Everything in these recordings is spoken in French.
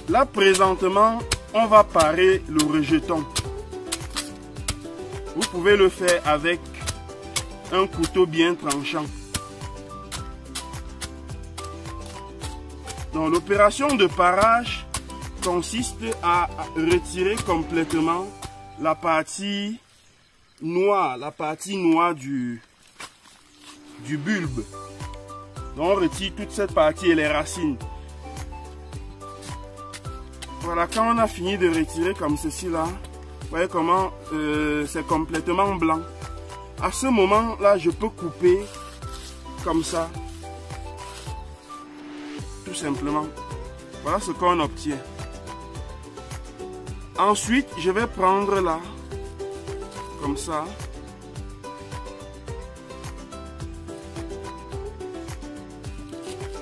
Là, présentement, on va parer le rejeton. Vous pouvez le faire avec un couteau bien tranchant. Donc, l'opération de parage consiste à retirer complètement la partie noire du bulbe. Donc, on retire toute cette partie et les racines. Voilà, quand on a fini de retirer comme ceci là, vous voyez comment c'est complètement blanc. À ce moment là, je peux couper comme ça. Tout simplement. Voilà ce qu'on obtient. Ensuite, je vais prendre là, comme ça.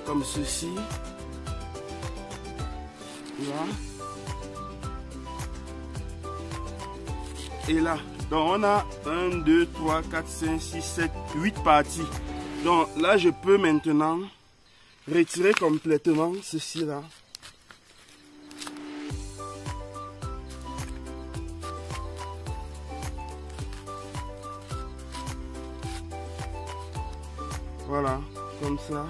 Comme ceci. Là. Et là. Donc on a 1, 2, 3, 4, 5, 6, 7, 8 parties. Donc là, je peux maintenant retirer complètement ceci là. Voilà, comme ça.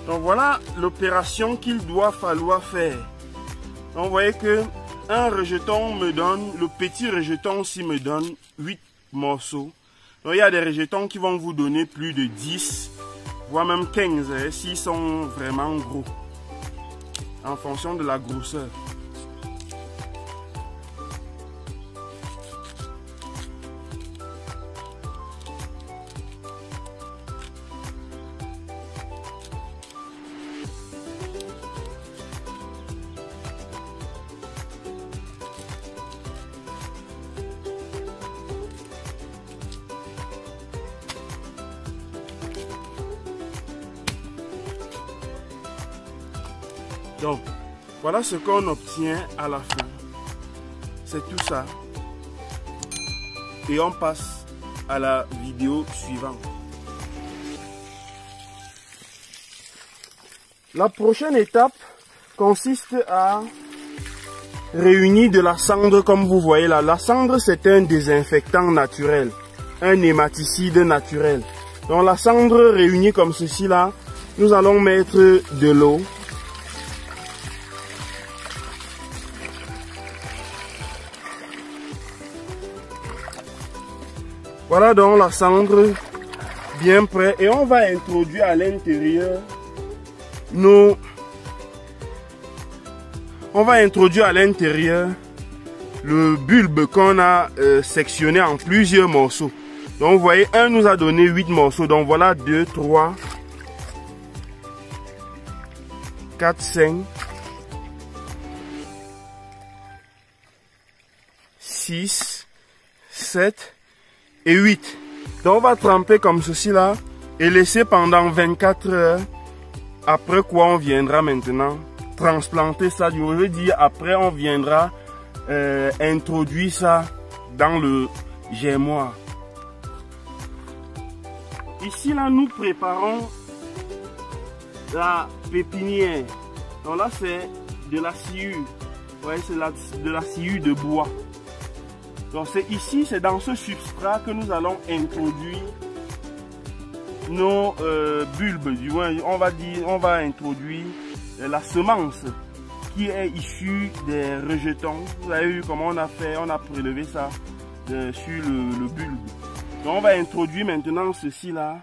Donc voilà l'opération qu'il doit falloir faire. Donc vous voyez que un rejeton me donne, le petit rejeton aussi me donne 8 morceaux. Donc il y a des rejetons qui vont vous donner plus de 10, voire même 15, s'ils sont vraiment gros, en fonction de la grosseur. Donc, voilà ce qu'on obtient à la fin. C'est tout ça. Et on passe à la vidéo suivante. La prochaine étape consiste à réunir de la cendre comme vous voyez là. La cendre, c'est un désinfectant naturel, un nématicide naturel. Donc la cendre réunie comme ceci là, nous allons mettre de l'eau. Voilà donc la cendre bien prête et on va introduire à l'intérieur le bulbe qu'on a sectionné en plusieurs morceaux. Donc vous voyez, un nous a donné 8 morceaux. Donc voilà 2, 3, 4, 5, 6, 7 et 8. Donc on va tremper comme ceci là et laisser pendant 24 heures. Après quoi on viendra maintenant transplanter ça. Je veux dire après on viendra introduire ça dans le germoir. Ici là nous préparons la pépinière. Donc là c'est de la sciure. Vous voyez, c'est de la sciure de bois. Donc c'est ici, c'est dans ce substrat que nous allons introduire nos bulbes. Du moins, on va introduire la semence qui est issue des rejetons. Vous avez vu comment on a fait, on a prélevé ça sur le bulbe. Donc on va introduire maintenant ceci là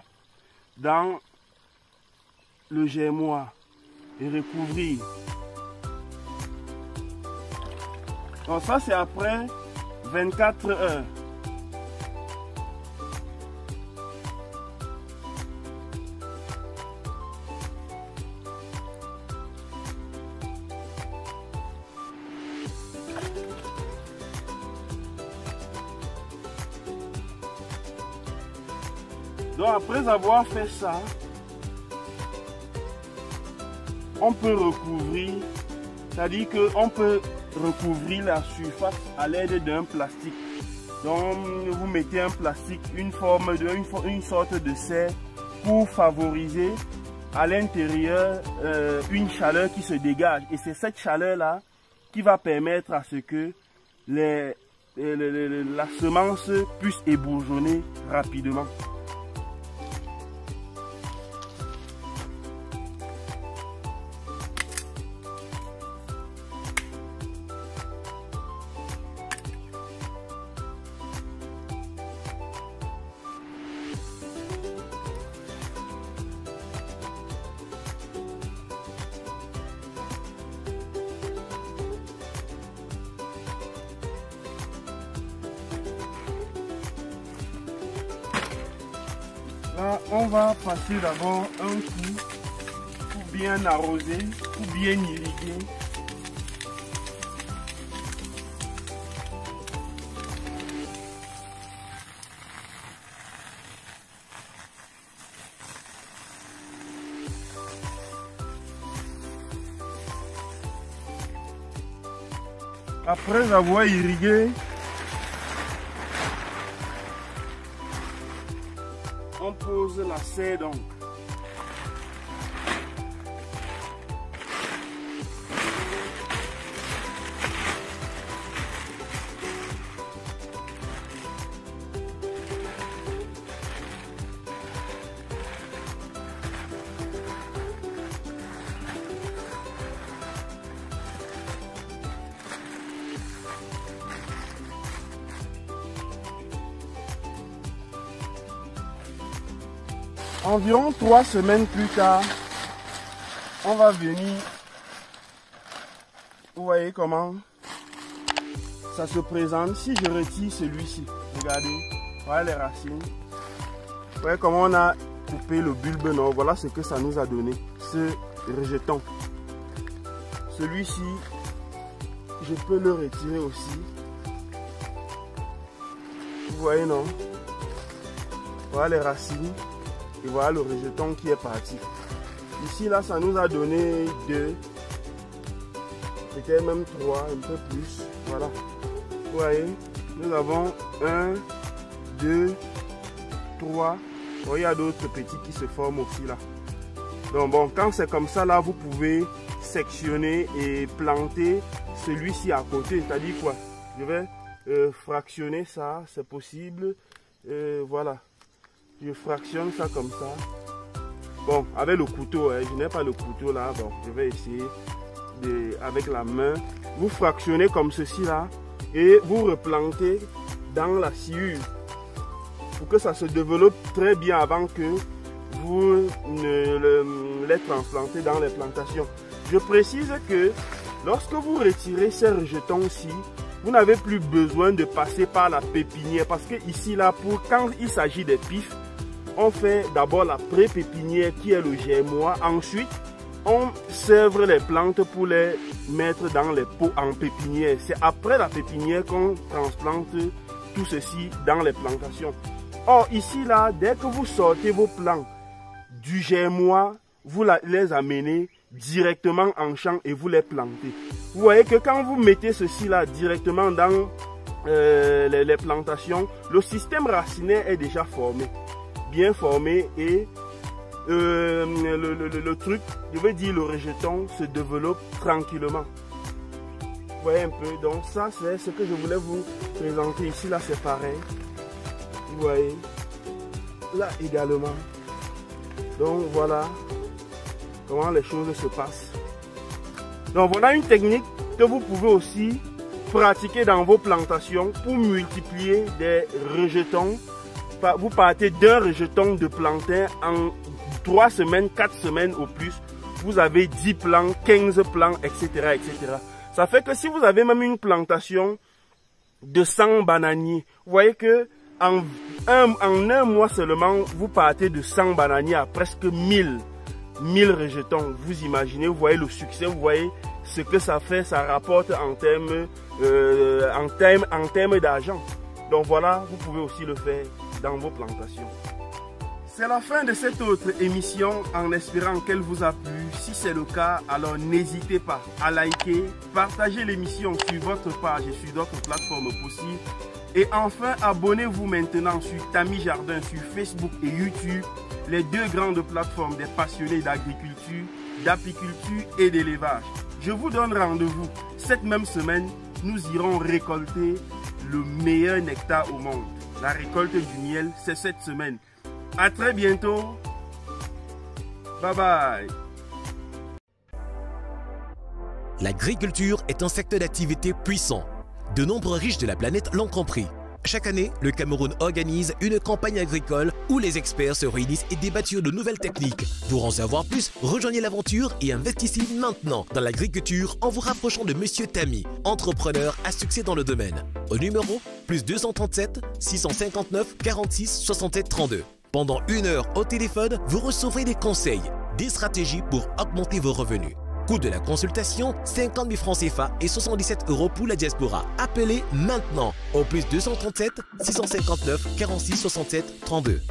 dans le germoir et recouvrir. Donc ça c'est après 24 heures. Donc après avoir fait ça, on peut recouvrir, c'est-à-dire qu'on peut recouvrir la surface à l'aide d'un plastique. Donc vous mettez un plastique, une sorte de serre pour favoriser à l'intérieur une chaleur qui se dégage. Et c'est cette chaleur-là qui va permettre à ce que la semence puisse ébourgeonner rapidement. Là, on va passer d'abord un coup pour bien arroser, pour bien irriguer. Après avoir irrigué, on pose la serre donc. Environ 3 semaines plus tard, on va venir, vous voyez comment ça se présente. Si je retire celui-ci, regardez, voilà les racines, vous voyez comment on a coupé le bulbe nord, voilà ce que ça nous a donné, ce rejeton. Celui-ci, je peux le retirer aussi, vous voyez non, voilà les racines. Et voilà le rejeton qui est parti. Ici, là, ça nous a donné 2, peut-être même 3, un peu plus. Voilà. Vous voyez, nous avons 1, 2, 3. Il y a d'autres petits qui se forment aussi là. Donc bon, quand c'est comme ça, là, vous pouvez sectionner et planter celui-ci à côté. C'est-à-dire quoi? Je vais fractionner ça, c'est possible. Voilà. Je fractionne ça comme ça. Bon, avec le couteau, hein, je n'ai pas le couteau là. Bon, je vais essayer avec la main. Vous fractionnez comme ceci là et vous replantez dans la sciure pour que ça se développe très bien avant que vous les transplantez dans les plantations. Je précise que lorsque vous retirez ces rejetons-ci, vous n'avez plus besoin de passer par la pépinière parce que ici là, quand il s'agit des pifs, on fait d'abord la pré-pépinière qui est le germois. Ensuite, on sèvre les plantes pour les mettre dans les pots en pépinière. C'est après la pépinière qu'on transplante tout ceci dans les plantations. Or, ici là, dès que vous sortez vos plants du germois, vous les amenez directement en champ et vous les plantez. Vous voyez que quand vous mettez ceci là directement dans les plantations, le système racinaire est déjà formé, bien formé, et le truc, je veux dire le rejeton, se développe tranquillement. Vous voyez un peu, donc ça c'est ce que je voulais vous présenter ici. Là c'est pareil, vous voyez, là également. Donc voilà comment les choses se passent. Donc voilà une technique que vous pouvez aussi pratiquer dans vos plantations pour multiplier des rejetons. Vous partez d'un rejeton de plantain en 3 semaines, 4 semaines au plus. Vous avez 10 plants, 15 plants, etc., etc. Ça fait que si vous avez même une plantation de 100 bananiers, vous voyez que en un mois seulement, vous partez de 100 bananiers à presque 1000 rejetons. Vous imaginez, vous voyez le succès, vous voyez ce que ça fait, ça rapporte en termes d'argent. Donc voilà, vous pouvez aussi le faire dans vos plantations. C'est la fin de cette autre émission en espérant qu'elle vous a plu. Si c'est le cas, alors n'hésitez pas à liker, partager l'émission sur votre page et sur d'autres plateformes possibles. Et enfin, abonnez-vous maintenant sur Tami Jardin sur Facebook et YouTube, les deux grandes plateformes des passionnés d'agriculture, d'apiculture et d'élevage. Je vous donne rendez-vous cette même semaine. Nous irons récolter le meilleur nectar au monde. La récolte du miel, c'est cette semaine. À très bientôt. Bye bye. L'agriculture est un secteur d'activité puissant. De nombreux riches de la planète l'ont compris. Chaque année, le Cameroun organise une campagne agricole où les experts se réunissent et débattent sur de nouvelles techniques. Pour en savoir plus, rejoignez l'aventure et investissez maintenant dans l'agriculture en vous rapprochant de Monsieur Tami, entrepreneur à succès dans le domaine. Au numéro +237 659 46 67 32. Pendant 1 heure au téléphone, vous recevrez des conseils, des stratégies pour augmenter vos revenus. Coût de la consultation, 50 000 francs CFA et 77 € pour la diaspora. Appelez maintenant au +237 659 46 67 32.